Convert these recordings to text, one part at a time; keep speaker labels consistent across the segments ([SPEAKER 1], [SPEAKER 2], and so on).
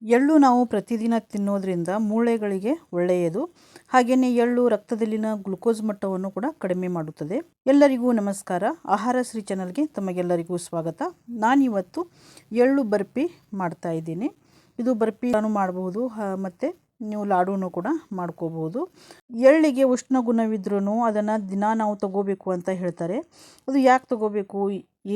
[SPEAKER 1] ಎಳ್ಳು ನಾವು ಪ್ರತಿದಿನ ತಿನ್ನೋದ್ರಿಂದ ಮೂಳೆಗಳಿಗೆ ಒಳ್ಳೆಯದು. ಹಾಗೆಯೇ ಎಳ್ಳು ರಕ್ತದಲ್ಲಿನ ಗ್ಲುಕೋಸ್ ಮಟ್ಟವನ್ನು ಕೂಡ ಕಡಿಮೆ ಮಾಡುತ್ತದೆ. ಎಲ್ಲರಿಗೂ ನಮಸ್ಕಾರ. ಆಹಾರ ಶ್ರೀ ಚಾನಲ್ಗೆ ತಮಗೆಲ್ಲರಿಗೂ ಸ್ವಾಗತ. ನಾನಿವತ್ತು ಎಳ್ಳು ಬರ್ಫಿ ಮಾಡ್ತಾ ಇದ್ದೀನಿ. ಇದು ಬರ್ಫಿ ನಾನು ಮಾಡಬಹುದು ಮತ್ತು ನೀವು ಲಾಡೂನು ಕೂಡ ಮಾಡ್ಕೋಬಹುದು. ಎಳ್ಳಿಗೆ ಉಷ್ಣ ಗುಣವಿದ್ರೂ ಅದನ್ನು ದಿನ ನಾವು ತಗೋಬೇಕು ಅಂತ ಹೇಳ್ತಾರೆ. ಅದು ಯಾಕೆ ತಗೋಬೇಕು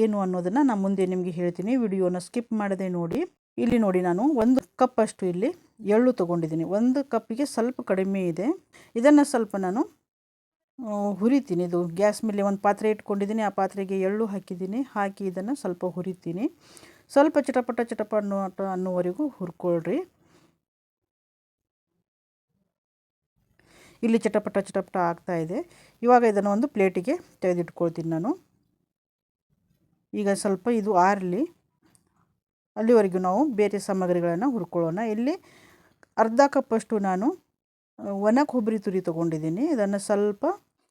[SPEAKER 1] ಏನು ಅನ್ನೋದನ್ನು ನಾನು ಮುಂದೆ ನಿಮಗೆ ಹೇಳ್ತೀನಿ. ವಿಡಿಯೋನ ಸ್ಕಿಪ್ ಮಾಡದೆ ನೋಡಿ. ಇಲ್ಲಿ ನೋಡಿ, ನಾನು 1 ಕಪ್ ಅಷ್ಟು ಇಲ್ಲಿ ಎಳ್ಳು ತೊಗೊಂಡಿದ್ದೀನಿ. 1 ಕಪ್ಪಿಗೆ ಸ್ವಲ್ಪ ಕಡಿಮೆ ಇದೆ. ಇದನ್ನು ಸ್ವಲ್ಪ ನಾನು ಹುರಿತೀನಿ. ಇದು ಗ್ಯಾಸ್ ಮೇಲೆ ಒಂದು ಪಾತ್ರೆ ಇಟ್ಕೊಂಡಿದ್ದೀನಿ. ಆ ಪಾತ್ರೆಗೆ ಎಳ್ಳು ಹಾಕಿದ್ದೀನಿ. ಹಾಕಿ ಇದನ್ನು ಸ್ವಲ್ಪ ಹುರಿತೀನಿ. ಸ್ವಲ್ಪ ಚಟಪಟ ಅನ್ನೋವರೆಗೂ ಹುರ್ಕೊಳ್ರಿ. ಇಲ್ಲಿ ಚಟಪಟ ಆಗ್ತಾ ಇದೆ. ಇವಾಗ ಇದನ್ನು ಒಂದು ಪ್ಲೇಟಿಗೆ ತೆಗೆದಿಟ್ಕೊಳ್ತೀನಿ ನಾನು. ಈಗ ಸ್ವಲ್ಪ ಇದು ಆರಲಿ, ಅಲ್ಲಿವರೆಗೂ ನಾವು ಬೇರೆ ಸಾಮಗ್ರಿಗಳನ್ನು ಹುರ್ಕೊಳ್ಳೋಣ. ಇಲ್ಲಿ ಅರ್ಧ ಕಪ್ಪಷ್ಟು ನಾನು ಒಣ ಕೊಬ್ಬರಿ ತುರಿ ತೊಗೊಂಡಿದ್ದೀನಿ. ಇದನ್ನು ಸ್ವಲ್ಪ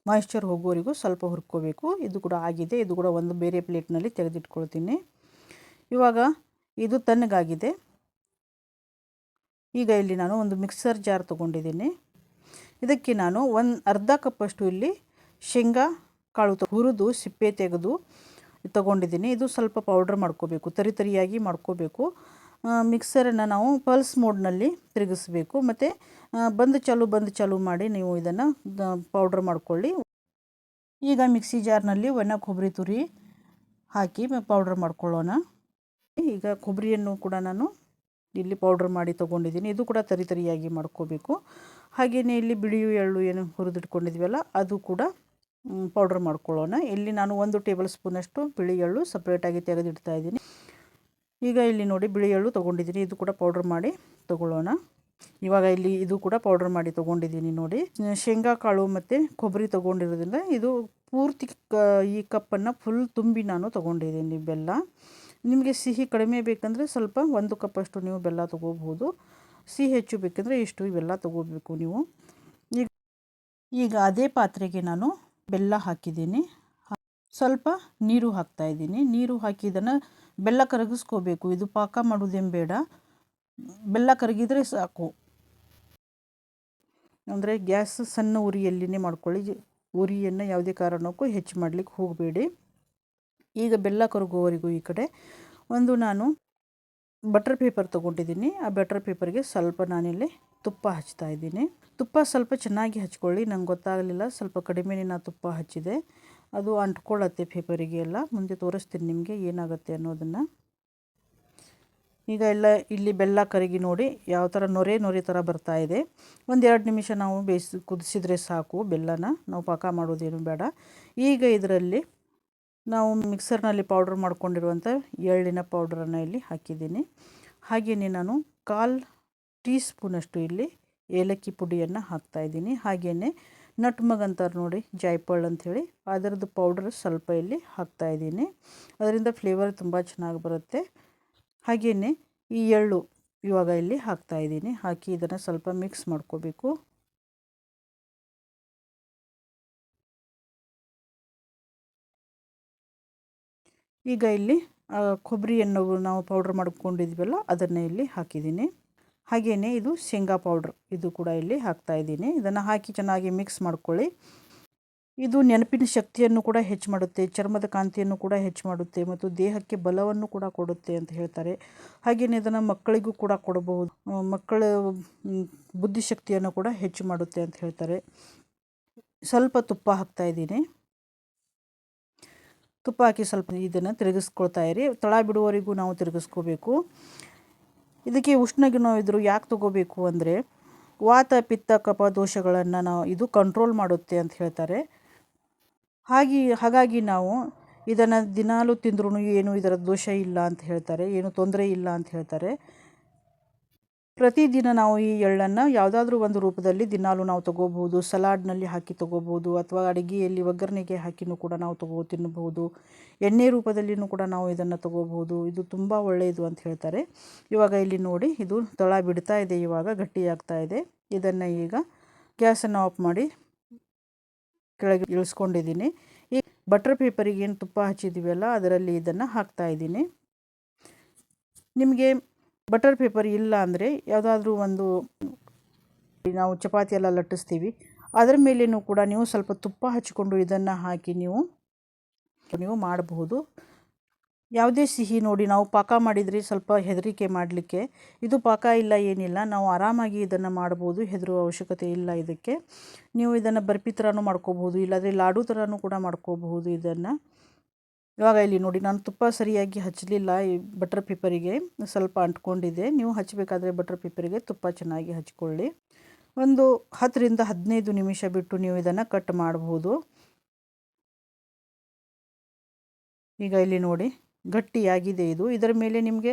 [SPEAKER 1] ಮಾಯಿಶ್ಚರ್ ಹೋಗೋವರೆಗೂ ಸ್ವಲ್ಪ ಹುರ್ಕೋಬೇಕು. ಇದು ಕೂಡ ಆಗಿದೆ. ಇದು ಕೂಡ ಒಂದು ಬೇರೆ ಪ್ಲೇಟ್ನಲ್ಲಿ ತೆಗೆದಿಟ್ಕೊಳ್ತೀನಿ. ಇವಾಗ ಇದು ತಣ್ಣಗಾಗಿದೆ. ಈಗ ಇಲ್ಲಿ ನಾನು ಒಂದು ಮಿಕ್ಸರ್ ಜಾರ್ ತೊಗೊಂಡಿದ್ದೀನಿ. ಇದಕ್ಕೆ ನಾನು ಅರ್ಧ ಕಪ್ಪಷ್ಟು ಇಲ್ಲಿ ಶೇಂಗಾ ಕಾಳು ಹುರಿದು ಸಿಪ್ಪೆ ತೆಗೆದು ತೊಗೊಂಡಿದ್ದೀನಿ. ಇದು ಸ್ವಲ್ಪ ಪೌಡ್ರ್ ಮಾಡ್ಕೋಬೇಕು, ತರಿಯಾಗಿ ಮಾಡ್ಕೋಬೇಕು. ಮಿಕ್ಸರನ್ನು ನಾವು ಪಲ್ಸ್ ಮೋಡ್ನಲ್ಲಿ ತಿರುಗಿಸ್ಬೇಕು. ಮತ್ತು ಬಂದ್ ಚಾಲು ಮಾಡಿ ನೀವು ಇದನ್ನು ಪೌಡ್ರ್ ಮಾಡ್ಕೊಳ್ಳಿ. ಈಗ ಮಿಕ್ಸಿ ಜಾರ್ನಲ್ಲಿ ಒಣ ಕೊಬ್ಬರಿ ತುರಿ ಹಾಕಿ ಪೌಡ್ರ್ ಮಾಡ್ಕೊಳ್ಳೋಣ. ಈಗ ಕೊಬ್ಬರಿಯನ್ನು ಕೂಡ ನಾನು ಇಲ್ಲಿ ಪೌಡ್ರ್ ಮಾಡಿ ತೊಗೊಂಡಿದ್ದೀನಿ. ಇದು ಕೂಡ ತರಿಯಾಗಿ ಮಾಡ್ಕೋಬೇಕು. ಹಾಗೆಯೇ ಇಲ್ಲಿ ಬಿಳಿ ಎಳ್ಳು ಏನು ಹುರಿದಿಟ್ಕೊಂಡಿದ್ವಲ್ಲ ಅದು ಕೂಡ ಪೌಡ್ರ್ ಮಾಡ್ಕೊಳ್ಳೋಣ. ಇಲ್ಲಿ ನಾನು 1 ಟೇಬಲ್ ಸ್ಪೂನಷ್ಟು ಬಿಳಿ ಎಳ್ಳು ಸಪ್ರೇಟಾಗಿ ತೆಗೆದಿಡ್ತಾ ಇದ್ದೀನಿ. ಈಗ ಇಲ್ಲಿ ನೋಡಿ, ಬಿಳಿ ಎಳ್ಳು ತೊಗೊಂಡಿದ್ದೀನಿ. ಇದು ಕೂಡ ಪೌಡ್ರ್ ಮಾಡಿ ತೊಗೊಳ್ಳೋಣ. ಇವಾಗ ಇಲ್ಲಿ ಇದು ಕೂಡ ಪೌಡ್ರ್ ಮಾಡಿ ತೊಗೊಂಡಿದ್ದೀನಿ ನೋಡಿ. ಶೇಂಗಾ ಕಾಳು ಮತ್ತು ಕೊಬ್ಬರಿ ತೊಗೊಂಡಿರೋದ್ರಿಂದ ಇದು ಪೂರ್ತಿ ಈ ಕಪ್ಪನ್ನು ಫುಲ್ ತುಂಬಿ ನಾನು ತೊಗೊಂಡಿದ್ದೀನಿ ಬೆಲ್ಲ. ನಿಮಗೆ ಸಿಹಿ ಕಡಿಮೆ ಬೇಕಂದರೆ ಸ್ವಲ್ಪ 1 ಕಪ್ಪಷ್ಟು ನೀವು ಬೆಲ್ಲ ತೊಗೋಬಹುದು. ಸಿಹಿ ಹೆಚ್ಚು ಬೇಕಂದರೆ ಇಷ್ಟು ಬೆಲ್ಲ ತೊಗೋಬೇಕು ನೀವು. ಈಗ ಅದೇ ಪಾತ್ರೆಗೆ ನಾನು ಬೆಲ್ಲ ಹಾಕಿದ್ದೀನಿ. ಸ್ವಲ್ಪ ನೀರು ಹಾಕ್ತಾಯಿದ್ದೀನಿ. ನೀರು ಹಾಕಿ ಇದನ್ನು ಬೆಲ್ಲ ಕರಗಿಸ್ಕೋಬೇಕು. ಇದು ಪಾಕ ಮಾಡೋದೇನು ಬೇಡ, ಬೆಲ್ಲ ಕರಗಿದರೆ ಸಾಕು. ಅಂದರೆ ಗ್ಯಾಸ್ ಸಣ್ಣ ಉರಿಯಲ್ಲಿನೇ ಮಾಡ್ಕೊಳ್ಳಿ. ಉರಿಯನ್ನು ಯಾವುದೇ ಕಾರಣಕ್ಕೂ ಹೆಚ್ಚು ಮಾಡಲಿಕ್ಕೆ ಹೋಗಬೇಡಿ. ಈಗ ಬೆಲ್ಲ ಕರಗೋವರೆಗೂ ಈ ಕಡೆ ನಾನು ಬಟರ್ ಪೇಪರ್ ತೊಗೊಂಡಿದ್ದೀನಿ. ಆ ಬಟರ್ ಪೇಪರ್ಗೆ ಸ್ವಲ್ಪ ನಾನಿಲ್ಲಿ ತುಪ್ಪ ಹಚ್ತಾ ಇದ್ದೀನಿ. ತುಪ್ಪ ಸ್ವಲ್ಪ ಚೆನ್ನಾಗಿ ಹಚ್ಕೊಳ್ಳಿ. ನಂಗೆ ಗೊತ್ತಾಗಲಿಲ್ಲ, ಸ್ವಲ್ಪ ಕಡಿಮೆನೇ ನಾನು ತುಪ್ಪ ಹಚ್ಚಿದೆ. ಅದು ಅಂಟ್ಕೊಳ್ಳುತ್ತೆ ಪೇಪರಿಗೆ ಎಲ್ಲ. ಮುಂದೆ ತೋರಿಸ್ತೀನಿ ನಿಮಗೆ ಏನಾಗುತ್ತೆ ಅನ್ನೋದನ್ನು. ಈಗ ಇಲ್ಲಿ ಬೆಲ್ಲ ಕರಗಿ ನೋಡಿ ಯಾವ ಥರ ನೊರೆ ಥರ ಬರ್ತಾ ಇದೆ. 1-2 ನಿಮಿಷ ನಾವು ಕುದಿಸಿದ್ರೆ ಸಾಕು. ಬೆಲ್ಲನ ನಾವು ಪಾಕ ಮಾಡೋದೇನು ಬೇಡ. ಈಗ ಇದರಲ್ಲಿ ನಾವು ಮಿಕ್ಸರ್ನಲ್ಲಿ ಪೌಡ್ರ್ ಮಾಡ್ಕೊಂಡಿರುವಂಥ ಎಳ್ಳಿನ ಪೌಡ್ರನ್ನು ಇಲ್ಲಿ ಹಾಕಿದ್ದೀನಿ. ಹಾಗೆಯೇ ನಾನು 1/4 ಟೀ ಸ್ಪೂನಷ್ಟು ಇಲ್ಲಿ ಏಲಕ್ಕಿ ಪುಡಿಯನ್ನು ಹಾಕ್ತಾಯಿದ್ದೀನಿ. ಹಾಗೆಯೇ ನಟ್ಮಗ್ ಅಂತಾರೆ ನೋಡಿ, ಜಾಯ್ಪಳ್ ಅಂಥೇಳಿ, ಅದರದ್ದು ಪೌಡ್ರ್ ಸ್ವಲ್ಪ ಇಲ್ಲಿ ಹಾಕ್ತಾಯಿದ್ದೀನಿ. ಅದರಿಂದ ಫ್ಲೇವರ್ ತುಂಬ ಚೆನ್ನಾಗಿ ಬರುತ್ತೆ. ಹಾಗೆಯೇ ಈ ಎಳ್ಳು ಇವಾಗ ಇಲ್ಲಿ ಹಾಕ್ತಾಯಿದ್ದೀನಿ. ಹಾಕಿ ಇದನ್ನು ಸ್ವಲ್ಪ ಮಿಕ್ಸ್ ಮಾಡ್ಕೋಬೇಕು. ಈಗ ಇಲ್ಲಿ ಕೊಬ್ಬರಿಯನ್ನು ನಾವು ಪೌಡ್ರ್ ಮಾಡ್ಕೊಂಡಿದ್ವಲ್ಲ ಅದನ್ನು ಇಲ್ಲಿ ಹಾಕಿದ್ದೀನಿ. ಹಾಗೆಯೇ ಇದು ಶೇಂಗಾ ಪೌಡ್ರ್, ಇದು ಕೂಡ ಇಲ್ಲಿ ಹಾಕ್ತಾಯಿದ್ದೀನಿ. ಇದನ್ನು ಹಾಕಿ ಚೆನ್ನಾಗಿ ಮಿಕ್ಸ್ ಮಾಡ್ಕೊಳ್ಳಿ. ಇದು ನೆನಪಿನ ಶಕ್ತಿಯನ್ನು ಕೂಡ ಹೆಚ್ಚು ಮಾಡುತ್ತೆ, ಚರ್ಮದ ಕಾಂತಿಯನ್ನು ಕೂಡ ಹೆಚ್ಚು ಮಾಡುತ್ತೆ ಮತ್ತು ದೇಹಕ್ಕೆ ಬಲವನ್ನು ಕೂಡ ಕೊಡುತ್ತೆ ಅಂತ ಹೇಳ್ತಾರೆ. ಹಾಗೆಯೇ ಇದನ್ನು ಮಕ್ಕಳಿಗೂ ಕೂಡ ಕೊಡಬಹುದು. ಮಕ್ಕಳ ಬುದ್ಧಿಶಕ್ತಿಯನ್ನು ಕೂಡ ಹೆಚ್ಚು ಮಾಡುತ್ತೆ ಅಂತ ಹೇಳ್ತಾರೆ. ಸ್ವಲ್ಪ ತುಪ್ಪ ಹಾಕ್ತಾಯಿದ್ದೀನಿ. ತುಪ್ಪ ಹಾಕಿ ಸ್ವಲ್ಪ ಇದನ್ನು ತಿರುಗಿಸ್ಕೊಳ್ತಾ ಇರಿ. ತಳ ಬಿಡುವವರೆಗೂ ನಾವು ತಿರುಗಿಸ್ಕೋಬೇಕು. ಇದಕ್ಕೆ ಉಷ್ಣಗುಣವಿದ್ದರೂ ಯಾಕೆ ತಗೋಬೇಕು ಅಂದರೆ ವಾತ ಪಿತ್ತ ಕಫ ದೋಷಗಳನ್ನು ಇದು ಕಂಟ್ರೋಲ್ ಮಾಡುತ್ತೆ ಅಂತ ಹೇಳ್ತಾರೆ. ಹಾಗಾಗಿ ನಾವು ಇದನ್ನು ದಿನಾಲೂ ತಿಂದ್ರೂ ಏನು ಇದರ ದೋಷ ಇಲ್ಲ ಅಂತ ಹೇಳ್ತಾರೆ, ಏನು ತೊಂದರೆ ಇಲ್ಲ ಅಂತ ಹೇಳ್ತಾರೆ. ಪ್ರತಿದಿನ ನಾವು ಈ ಎಳ್ಳನ್ನು ಯಾವುದಾದ್ರೂ ಒಂದು ರೂಪದಲ್ಲಿ ದಿನಾಲೂ ನಾವು ತೊಗೋಬಹುದು. ಸಲಾಡ್ನಲ್ಲಿ ಹಾಕಿ ತೊಗೋಬೋದು, ಅಥವಾ ಅಡುಗೆಯಲ್ಲಿ ಒಗ್ಗರಣೆಗೆ ಹಾಕಿನೂ ಕೂಡ ನಾವು ತಿನ್ನಬಹುದು. ಎಣ್ಣೆ ರೂಪದಲ್ಲಿಯೂ ಕೂಡ ನಾವು ಇದನ್ನು ತೊಗೋಬಹುದು. ಇದು ತುಂಬ ಒಳ್ಳೆಯದು ಅಂತ ಹೇಳ್ತಾರೆ. ಇವಾಗ ಇಲ್ಲಿ ನೋಡಿ, ಇದು ತಳ ಬಿಡ್ತಾ ಇದೆ, ಇವಾಗ ಗಟ್ಟಿಯಾಗ್ತಾ ಇದೆ. ಇದನ್ನು ಈಗ ಗ್ಯಾಸನ್ನು ಆಫ್ ಮಾಡಿ ಕೆಳಗೆ ಇಳಿಸ್ಕೊಂಡಿದ್ದೀನಿ. ಈ ಬಟರ್ ಪೇಪರಿಗೆ ಏನು ತುಪ್ಪ ಹಚ್ಚಿದ್ದೀವಲ್ಲ ಅದರಲ್ಲಿ ಇದನ್ನು ಹಾಕ್ತಾಯಿದ್ದೀನಿ. ನಿಮಗೆ ಬಟರ್ ಪೇಪರ್ ಇಲ್ಲ ಅಂದರೆ ಯಾವುದಾದ್ರೂ ಒಂದು ನಾವು ಚಪಾತಿ ಎಲ್ಲ ಲಟ್ಟಿಸ್ತೀವಿ ಅದರ ಮೇಲೇನೂ ಕೂಡ ನೀವು ಸ್ವಲ್ಪ ತುಪ್ಪ ಹಚ್ಚಿಕೊಂಡು ಇದನ್ನು ಹಾಕಿ ನೀವು ಮಾಡಬಹುದು. ಯಾವುದೇ ಸಿಹಿ ನೋಡಿ ನಾವು ಪಾಕ ಮಾಡಿದರೆ ಸ್ವಲ್ಪ ಹೆದರಿಕೆ ಮಾಡಲಿಕ್ಕೆ, ಇದು ಪಾಕ ಇಲ್ಲ ಏನಿಲ್ಲ, ನಾವು ಆರಾಮಾಗಿ ಇದನ್ನು ಮಾಡ್ಬೋದು, ಹೆದರುವ ಅವಶ್ಯಕತೆ ಇಲ್ಲ ಇದಕ್ಕೆ. ನೀವು ಇದನ್ನು ಬರ್ಫಿ ಥರನೂ ಮಾಡ್ಕೋಬಹುದು, ಇಲ್ಲಾಂದರೆ ಲಾಡು ಥರನೂ ಕೂಡ ಮಾಡ್ಕೋಬಹುದು ಇದನ್ನು. ಇವಾಗ ಇಲ್ಲಿ ನೋಡಿ ನಾನು ತುಪ್ಪ ಸರಿಯಾಗಿ ಹಚ್ಚಲಿಲ್ಲ, ಈ ಬಟರ್ ಪೇಪರಿಗೆ ಸ್ವಲ್ಪ ಅಂಟ್ಕೊಂಡಿದೆ. ನೀವು ಹಚ್ಚಬೇಕಾದ್ರೆ ಬಟರ್ ಪೇಪರಿಗೆ ತುಪ್ಪ ಚೆನ್ನಾಗಿ ಹಚ್ಕೊಳ್ಳಿ. ಒಂದು 10 ರಿಂದ 15 ನಿಮಿಷ ಬಿಟ್ಟು ನೀವು ಇದನ್ನು ಕಟ್ ಮಾಡಬಹುದು. ಈಗ ಇಲ್ಲಿ ನೋಡಿ ಗಟ್ಟಿಯಾಗಿದೆ ಇದು. ಇದರ ಮೇಲೆ ನಿಮಗೆ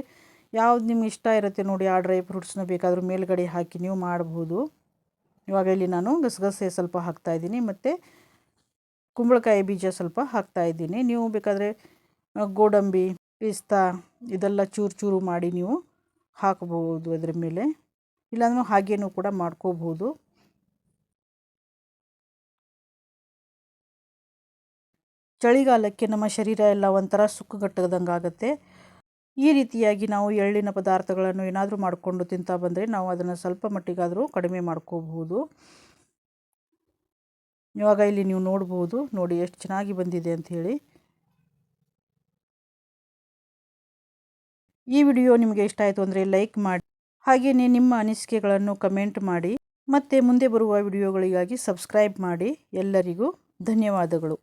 [SPEAKER 1] ಯಾವ್ದು ನಿಮ್ಗೆ ಇಷ್ಟ ಇರುತ್ತೆ ನೋಡಿ, ಆ ಡ್ರೈ ಫ್ರೂಟ್ಸ್ನ ಬೇಕಾದರೂ ಮೇಲ್ಗಡೆ ಹಾಕಿ ನೀವು ಮಾಡಬಹುದು. ಇವಾಗ ಇಲ್ಲಿ ನಾನು ಗಸಗಸೆ ಸ್ವಲ್ಪ ಹಾಕ್ತಾಯಿದ್ದೀನಿ ಮತ್ತು ಕುಂಬಳಕಾಯಿ ಬೀಜ ಸ್ವಲ್ಪ ಹಾಕ್ತಾಯಿದ್ದೀನಿ. ನೀವು ಬೇಕಾದರೆ ಗೋಡಂಬಿ, ಪಿಸ್ತಾ ಇದೆಲ್ಲ ಚೂರು ಚೂರು ಮಾಡಿ ನೀವು ಹಾಕಬಹುದು ಅದರ ಮೇಲೆ, ಇಲ್ಲಾಂದ್ರೂ ಹಾಗೇನೂ ಕೂಡ ಮಾಡ್ಕೋಬಹುದು. ಚಳಿಗಾಲಕ್ಕೆ ನಮ್ಮ ಶರೀರ ಎಲ್ಲ ಒಂಥರ ಸುಕ್ಕುಗಟ್ಟದಂಗೆ ಆಗುತ್ತೆ. ಈ ರೀತಿಯಾಗಿ ನಾವು ಎಳ್ಳಿನ ಪದಾರ್ಥಗಳನ್ನು ಏನಾದರೂ ಮಾಡಿಕೊಂಡು ತಿಂತಾ ಬಂದರೆ ನಾವು ಅದನ್ನು ಸ್ವಲ್ಪ ಮಟ್ಟಿಗಾದರೂ ಕಡಿಮೆ ಮಾಡ್ಕೋಬಹುದು. ಇವಾಗ ಇಲ್ಲಿ ನೀವು ನೋಡ್ಬೋದು ನೋಡಿ ಎಷ್ಟು ಚೆನ್ನಾಗಿ ಬಂದಿದೆ ಅಂಥೇಳಿ. ಈ ವಿಡಿಯೋ ನಿಮಗೆ ಇಷ್ಟ ಆಯಿತು ಅಂದರೆ ಲೈಕ್ ಮಾಡಿ, ಹಾಗೆಯೇ ನಿಮ್ಮ ಅನಿಸಿಕೆಗಳನ್ನು ಕಮೆಂಟ್ ಮಾಡಿ, ಮತ್ತು ಮುಂದೆ ಬರುವ ವಿಡಿಯೋಗಳಿಗಾಗಿ ಸಬ್ಸ್ಕ್ರೈಬ್ ಮಾಡಿ. ಎಲ್ಲರಿಗೂ ಧನ್ಯವಾದಗಳು.